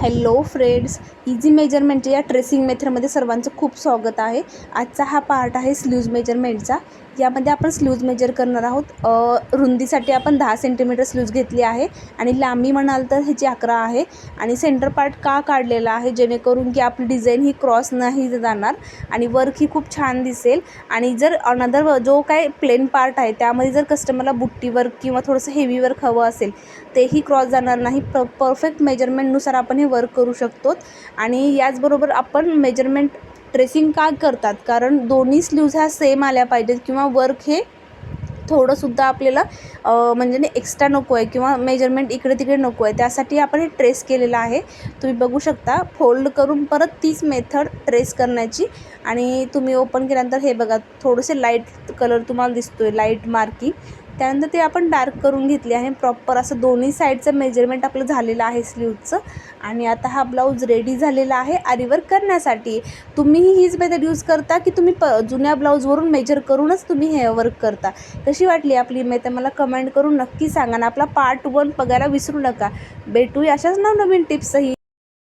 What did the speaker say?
Hello friends, easy मेजरमेंटच्या या tracing मेथडमध्ये सर्वांचं खूप स्वागत आहे. आजचा हा पार्ट आहे स्लीव्ज मेजरमेंटचा. यामध्ये आपण स्लीव्ज मेजर करणार आहोत. रुंदीसाठी आपण 10 सेंटीमीटर स्लीव्ज घेतली आहे आणि लांबी म्हणाल तर ह्याची 11 आहे. आणि सेंटर पार्ट का काढलेला आहे जेणेकरून की आपली डिझाईन ही क्रॉस नाही जाणार आणि वर्क ही खूप छान दिसेल. आणि जर अनदर जो काय प्लेन पार्ट आहे त्यामध्ये जर कस्टमरला बुट्टी वर्क किंवा थोडंसं हेवी वर्क हवं असेल तेही क्रॉस जाणार नाही. परफेक्ट मेजरमेंटनुसार आपण हे वर्क करू शकतो. आणि याचबरोबर आपण मेजरमेंट ट्रेसिंग का करतात, कारण दोन्ही स्लीव्ज ह्या सेम आल्या पाहिजेत किंवा वर्क हे थोडंसुद्धा आपल्याला म्हणजे एक्स्ट्रा नको आहे किंवा मेजरमेंट इकडे तिकडे नको आहे, त्यासाठी आपण हे ट्रेस केलेलं आहे. तुम्ही बघू शकता फोल्ड करून परत तीच मेथड ट्रेस करण्याची. आणि तुम्ही ओपन केल्यानंतर हे बघा थोडेसे लाईट कलर तुम्हाला दिसतोय, लाईट मार्किंग. त्यानंतर ते आपण डार्क करून घेतले आहे. प्रॉपर असं दोन्ही साईडचं मेजरमेंट आपलं झालेलं आहे स्लीव्जचं. आणि आता हा ब्लाऊज रेडी झालेला आहे आरीवर्क करण्यासाठी. तुम्हीही हीच मेथड यूज करता की तुम्ही जुन्या ब्लाऊजवरून मेजर करूनच तुम्ही हे वर्क करता? कशी वाटली आपली मेथड मला कमेंट करून नक्की सांगा. आणि आपला पार्ट 1 बघायला विसरू नका. भेटूया अशाच नवनवीन टिप्सही.